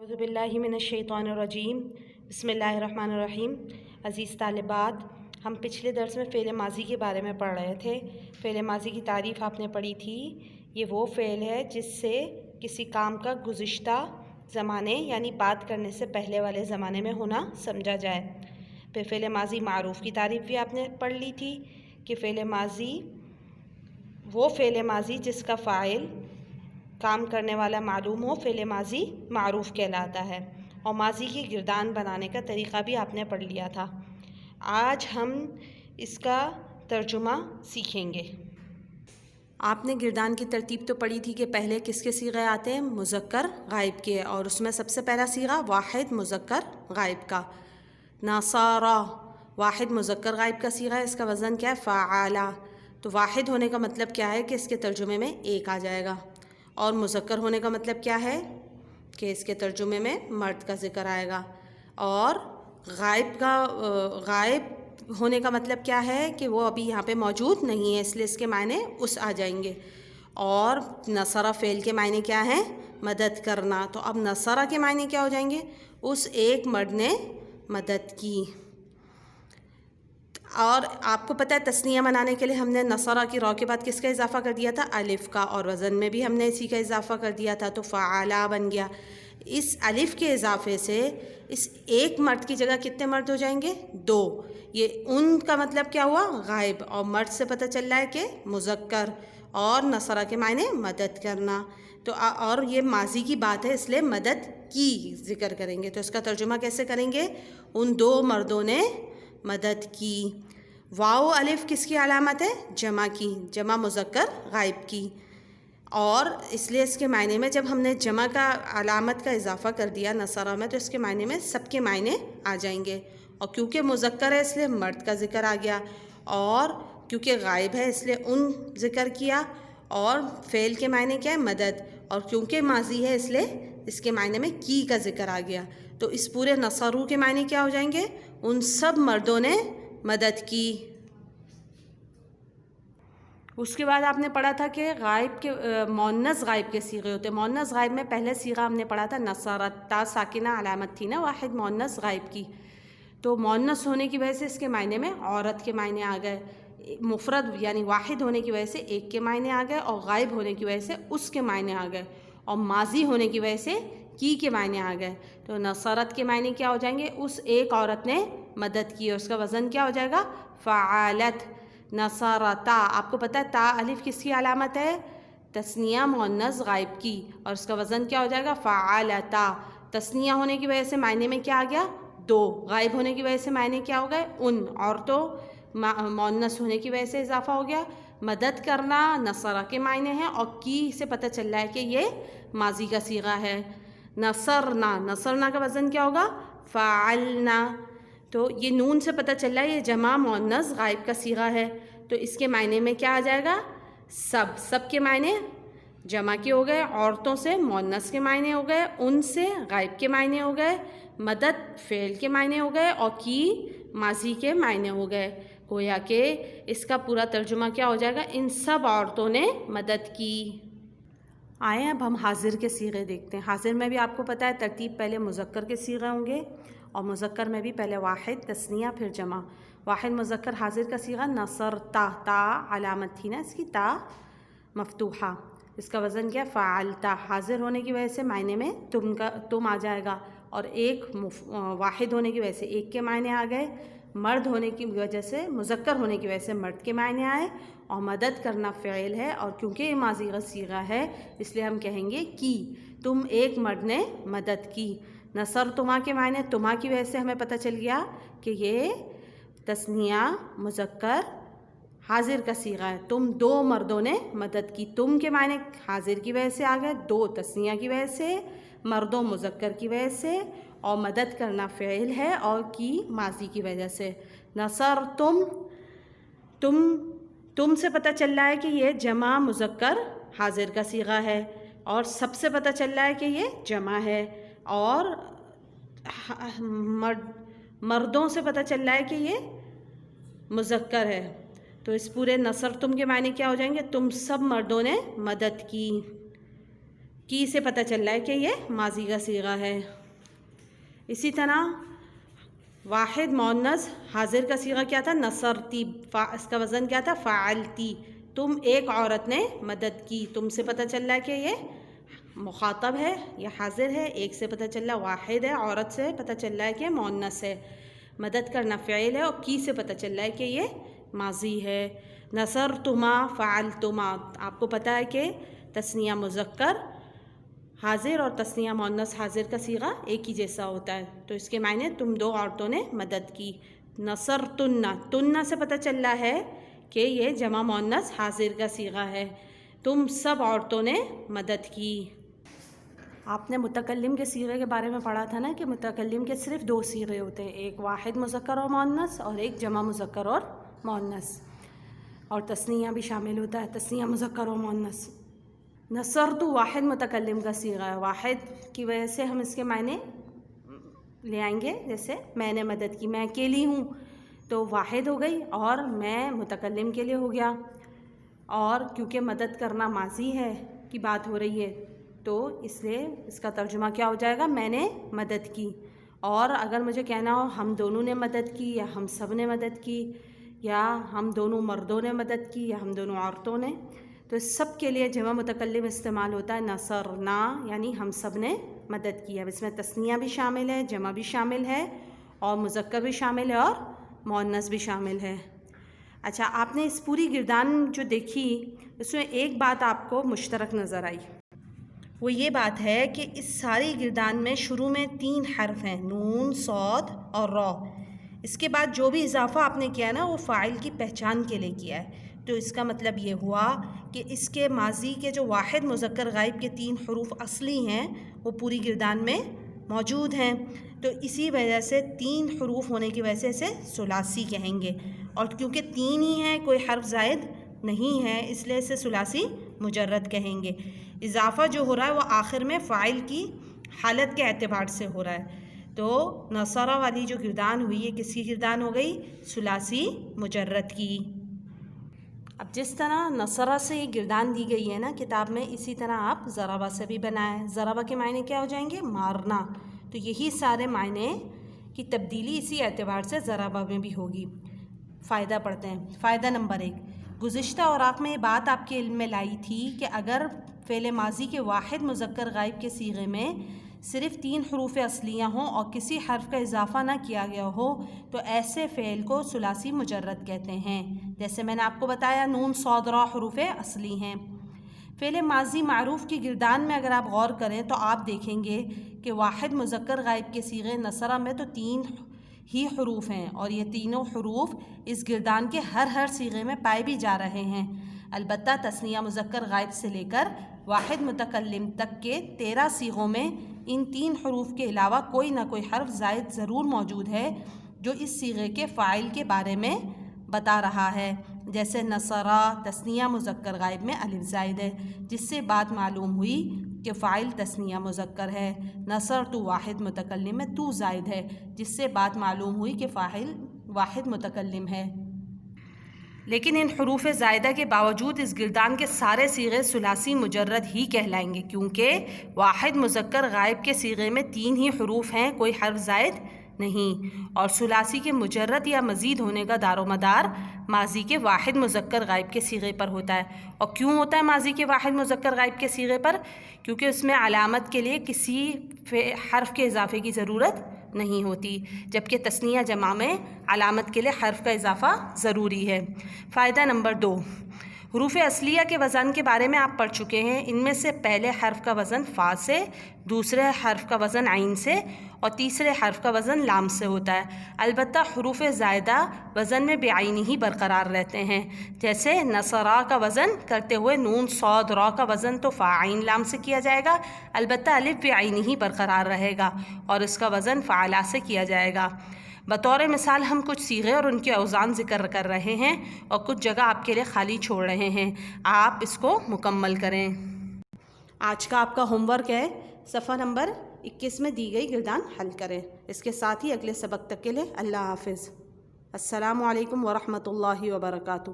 اعوذ باللہ من الشیطان الرجیم بسم اللہ الرحمن الرحیم۔ عزیز طالبات، ہم پچھلے درس میں فعل ماضی کے بارے میں پڑھ رہے تھے۔ فعل ماضی کی تعریف آپ نے پڑھی تھی۔ یہ وہ فعل ہے جس سے کسی کام کا گزشتہ زمانے یعنی بات کرنے سے پہلے والے زمانے میں ہونا سمجھا جائے۔ پھر فعل ماضی معروف کی تعریف بھی آپ نے پڑھ لی تھی کہ فعل ماضی وہ فعل ماضی جس کا فاعل کام کرنے والا معلوم ہو، فعل ماضی معروف کہلاتا ہے۔ اور ماضی کی گردان بنانے کا طریقہ بھی آپ نے پڑھ لیا تھا۔ آج ہم اس کا ترجمہ سیکھیں گے۔ آپ نے گردان کی ترتیب تو پڑھی تھی کہ پہلے کس کے صیغے آتے ہیں؟ مذکر غائب کے، اور اس میں سب سے پہلا صیغہ واحد مذکر غائب کا۔ نصارا واحد مذکر غائب کا صیغہ ہے، اس کا وزن کیا ہے؟ فعالا۔ تو واحد ہونے کا مطلب کیا ہے کہ اس کے ترجمے میں ایک آ جائے گا، اور مذکر ہونے کا مطلب کیا ہے کہ اس کے ترجمے میں مرد کا ذکر آئے گا، اور غائب ہونے کا مطلب کیا ہے کہ وہ ابھی یہاں پہ موجود نہیں ہے، اس لیے اس کے معنی اس آ جائیں گے۔ اور نصرہ فعل کے معنی کیا ہیں؟ مدد کرنا۔ تو اب نصرہ کے معنی کیا ہو جائیں گے؟ اس ایک مرد نے مدد کی۔ اور آپ کو پتہ ہے تثنیہ بنانے کے لیے ہم نے نصرہ کی رو کے بعد کس کا اضافہ کر دیا تھا؟ الف کا، اور وزن میں بھی ہم نے اسی کا اضافہ کر دیا تھا، تو فعالا بن گیا۔ اس الف کے اضافے سے اس ایک مرد کی جگہ کتنے مرد ہو جائیں گے؟ دو۔ یہ ان کا مطلب کیا ہوا؟ غائب، اور مرد سے پتہ چل رہا ہے کہ مذکر، اور نصرہ کے معنی مدد کرنا۔ تو اور یہ ماضی کی بات ہے، اس لیے مدد کی ذکر کریں گے۔ تو اس کا ترجمہ کیسے کریں گے؟ ان دو مردوں نے مدد کی۔ واو الف کس کی علامت ہے؟ جمع کی، جمع مذکر غائب کی۔ اور اس لیے اس کے معنی میں جب ہم نے جمع کا علامت کا اضافہ کر دیا نصرہ میں، تو اس کے معنی میں سب کے معنی آ جائیں گے۔ اور کیونکہ مذکر ہے اس لیے مرد کا ذکر آ گیا، اور کیونکہ غائب ہے اس لیے ان ذکر کیا، اور فعل کے معنی کیا ہے؟ مدد، اور کیونکہ ماضی ہے اس لیے اس کے معنی میں کی کا ذکر آ گیا۔ تو اس پورے نصرو کے معنی کیا ہو جائیں گے؟ ان سب مردوں نے مدد کی۔ اس کے بعد آپ نے پڑھا تھا کہ غائب کے مؤنث غائب کے صیغے ہوتے ہیں۔ مؤنث غائب میں پہلے صیغہ ہم نے پڑھا تھا نصرت، تا ساکنہ علامت تھی نا واحد مؤنث غائب کی۔ تو مؤنث ہونے کی وجہ سے اس کے معنی میں عورت کے معنی آ گئے، مفرد یعنی واحد ہونے کی وجہ سے ایک کے معنی آ گئے، اور غائب ہونے کی وجہ سے اس کے معنی آ گئے، اور ماضی ہونے کی وجہ سے کی کے معنی آ گئے۔ تو نصرت کے معنی کیا ہو جائیں گے؟ اس ایک عورت نے مدد کی، اور اس کا وزن کیا ہو جائے گا؟ فعالت۔ نصرتا، آپ کو پتہ ہے تا الف کس کی علامت ہے؟ تثنیہ مؤنث غائب کی، اور اس کا وزن کیا ہو جائے گا؟ فعالتا۔ تثنیہ ہونے کی وجہ سے معنی میں کیا آ گیا؟ دو۔ غائب ہونے کی وجہ سے معنی کیا ہو گئے؟ ان، اور تو مؤنث ہونے کی وجہ سے اضافہ ہو گیا۔ مدد کرنا نصرہ کے معنی ہیں، اور کی سے پتہ چل رہا ہے کہ یہ ماضی کا صیغہ ہے۔ نصرنا، نصرنا کا وزن کیا ہوگا؟ فعلنا۔ تو یہ نون سے پتہ چل رہا ہے یہ جمع مؤنث غائب کا صیغہ ہے، تو اس کے معنی میں کیا آ جائے گا؟ سب۔ سب کے معنی جمع کے ہو گئے، عورتوں سے مؤنث کے معنی ہو گئے، ان سے غائب کے معنی ہو گئے، مدد فعل کے معنی ہو گئے، اور کی ماضی کے معنی ہو گئے۔ گویا کہ اس کا پورا ترجمہ کیا ہو جائے گا؟ ان سب عورتوں نے مدد کی۔ آئیں اب ہم حاضر کے صیغے دیکھتے ہیں۔ حاضر میں بھی آپ کو پتہ ہے ترتیب پہلے مذکر کے صیغے ہوں گے، اور مذکر میں بھی پہلے واحد، تثنیہ، پھر جمع۔ واحد مذکر حاضر کا صیغہ نصرتا، تا علامت تھی نا اس کی، تا مفتوحہ، اس کا وزن کیا؟ فعلتا۔ حاضر ہونے کی وجہ سے معنی میں تم آ جائے گا، اور ایک واحد ہونے کی وجہ سے ایک کے معنی آ گئے، مرد ہونے کی وجہ سے مذکر ہونے کی وجہ سے مرد کے معنی آئے، اور مدد کرنا فعل ہے، اور کیونکہ یہ ماضی کا صیغہ ہے اس لیے ہم کہیں گے کی، تم ایک مرد نے مدد کی۔ نصر تما کے معنی تما کی وجہ سے ہمیں پتہ چل گیا کہ یہ تثنیہ مذکر حاضر کا صیغہ ہے۔ تم دو مردوں نے مدد کی، تم کے معنی حاضر کی وجہ سے آ گئے، دو تثنیہ کی وجہ سے، مردوں مذکر کی وجہ سے، اور مدد کرنا فعل ہے، اور کی ماضی کی وجہ سے۔ نصر تم سے پتہ چل رہا ہے کہ یہ جمع مذکر حاضر کا صیغہ ہے، اور سب سے پتہ چل رہا ہے کہ یہ جمع ہے، اور مردوں سے پتہ چل رہا ہے کہ یہ مذکر ہے۔ تو اس پورے نصر تم کے معنی کیا ہو جائیں گے؟ تم سب مردوں نے مدد کی۔ کی سے پتہ چل رہا ہے کہ یہ ماضی کا صیغہ ہے۔ اسی طرح واحد مؤنث حاضر کا صیغہ کیا تھا؟ نصرتی، اس کا وزن کیا تھا؟ فعلتی، تم ایک عورت نے مدد کی، تم سے پتہ چل رہا ہے کہ یہ مخاطب ہے، یہ حاضر ہے، ایک سے پتہ چل رہا ہے واحد ہے، عورت سے پتہ چل رہا ہے کہ مؤنث ہے، مدد کرنا فعل ہے، اور کی سے پتہ چل رہا ہے کہ یہ ماضی ہے۔ نصرتما فعلتما، آپ کو پتہ ہے کہ تثنیہ مذکر حاضر اور تثنیہ مؤنث حاضر کا صیغہ ایک ہی جیسا ہوتا ہے، تو اس کے معنی تم دو عورتوں نے مدد کی۔ نصرتن، تن سے پتہ چل رہا ہے کہ یہ جمع مؤنث حاضر کا صیغہ ہے، تم سب عورتوں نے مدد کی۔ آپ نے متکلم کے صیغے کے بارے میں پڑھا تھا نا کہ متکلم کے صرف دو صیغے ہوتے ہیں، ایک واحد مذکر اور مؤنث اور ایک جمع مذکر اور مؤنث، اور تثنیہ بھی شامل ہوتا ہے، تثنیہ مذکر اور مؤنث۔ نصرت واحد متکلم کا صیغہ ہے، واحد کی وجہ سے ہم اس کے معنی لے آئیں گے، جیسے میں نے مدد کی، میں اکیلی ہوں تو واحد ہو گئی، اور میں متکلم کے لیے ہو گیا، اور کیونکہ مدد کرنا ماضی ہے کی بات ہو رہی ہے تو اس لیے اس کا ترجمہ کیا ہو جائے گا؟ میں نے مدد کی۔ اور اگر مجھے کہنا ہو ہم دونوں نے مدد کی، یا ہم سب نے مدد کی، یا ہم دونوں مردوں نے مدد کی، یا ہم دونوں عورتوں نے، تو اس سب کے لیے جمع متکلم استعمال ہوتا ہے نصرنا، یعنی ہم سب نے مدد کی۔ اب اس میں تثنیہ بھی شامل ہے، جمع بھی شامل ہے، اور مذکر بھی شامل ہے، اور مؤنث بھی شامل ہے۔ اچھا، آپ نے اس پوری گردان جو دیکھی اس میں ایک بات آپ کو مشترک نظر آئی، وہ یہ بات ہے کہ اس ساری گردان میں شروع میں 3 حرف ہیں، نون، صاد اور را۔ اس کے بعد جو بھی اضافہ آپ نے کیا نا وہ فاعل کی پہچان کے لیے کیا ہے، تو اس کا مطلب یہ ہوا کہ اس کے ماضی کے جو واحد مذکر غائب کے 3 حروف اصلی ہیں وہ پوری گردان میں موجود ہیں، تو اسی وجہ سے 3 حروف ہونے کی وجہ سے اسے ثلاثی کہیں گے، اور کیونکہ 3 ہی ہیں، کوئی حرف زائد نہیں ہے، اس لیے اسے ثلاثی مجرد کہیں گے۔ اضافہ جو ہو رہا ہے وہ آخر میں فاعل کی حالت کے اعتبار سے ہو رہا ہے، تو نصرہ والی جو گردان ہوئی ہے کس کی گردان ہو گئی؟ ثلاثی مجرد کی۔ اب جس طرح نصرہ سے یہ گردان دی گئی ہے نا کتاب میں، اسی طرح آپ ضربہ سے بھی بنائیں۔ ضربہ کے معنی کیا ہو جائیں گے؟ مارنا، تو یہی سارے معنی کی تبدیلی اسی اعتبار سے ضربہ میں بھی ہوگی۔ فائدہ پڑھتے ہیں۔ فائدہ نمبر 1، گزشتہ اوراق میں یہ بات آپ کے علم میں لائی تھی کہ اگر فعل ماضی کے واحد مذکر غائب کے صیغے میں صرف 3 حروف اصلیہ ہوں اور کسی حرف کا اضافہ نہ کیا گیا ہو تو ایسے فعل کو ثلاثی مجرد کہتے ہیں، جیسے میں نے آپ کو بتایا نون، صاد، را حروف اصلی ہیں۔ فعل ماضی معروف کی گردان میں اگر آپ غور کریں تو آپ دیکھیں گے کہ واحد مذکر غائب کے صیغے نصرہ میں تو 3 ہی حروف ہیں، اور یہ تینوں حروف اس گردان کے ہر صیغے میں پائے بھی جا رہے ہیں۔ البتہ تثنیہ مذکر غائب سے لے کر واحد متکلم تک کے 13 صیغوں میں ان 3 حروف کے علاوہ کوئی نہ کوئی حرف زائد ضرور موجود ہے جو اس صیغے کے فاعل کے بارے میں بتا رہا ہے، جیسے نصرہ تثنیہ مذکر غائب میں الف زائد ہے، جس سے بات معلوم ہوئی کہ فاعل تثنیہ مذکر ہے۔ نصرت واحد متکلم میں تو زائد ہے، جس سے بات معلوم ہوئی کہ فاعل واحد متکلم ہے۔ لیکن ان حروف زائدہ کے باوجود اس گردان کے سارے صیغے ثلاثی مجرد ہی کہلائیں گے، کیونکہ واحد مذکر غائب کے صیغے میں 3 ہی حروف ہیں، کوئی حرف زائد نہیں، اور ثلاثی کے مجرد یا مزید ہونے کا دار و مدار ماضی کے واحد مذکر غائب کے صیغے پر ہوتا ہے۔ اور کیوں ہوتا ہے ماضی کے واحد مذکر غائب کے صیغے پر؟ کیونکہ اس میں علامت کے لیے کسی حرف کے اضافے کی ضرورت نہیں ہوتی، جبکہ تثنیہ جمع میں علامت کے لیے حرف کا اضافہ ضروری ہے۔ فائدہ نمبر 2، حروف اصلیہ کے وزن کے بارے میں آپ پڑھ چکے ہیں۔ ان میں سے پہلے حرف کا وزن فا سے، دوسرے حرف کا وزن عین سے، اور تیسرے حرف کا وزن لام سے ہوتا ہے۔ البتہ حروف زائدہ وزن میں بعینی ہی برقرار رہتے ہیں، جیسے نصرہ کا وزن کرتے ہوئے نون، صاد، را کا وزن تو فا عین لام سے کیا جائے گا، البتہ الف بعینی ہی برقرار رہے گا اور اس کا وزن فعلا سے کیا جائے گا۔ بطور مثال ہم کچھ صیغے اور ان کے اوزان ذکر کر رہے ہیں اور کچھ جگہ آپ کے لیے خالی چھوڑ رہے ہیں، آپ اس کو مکمل کریں۔ آج کا آپ کا ہوم ورک ہے، صفحہ نمبر 21 میں دی گئی گردان حل کریں۔ اس کے ساتھ ہی اگلے سبق تک کے لیے اللہ حافظ۔ السلام علیکم ورحمۃ اللہ وبرکاتہ۔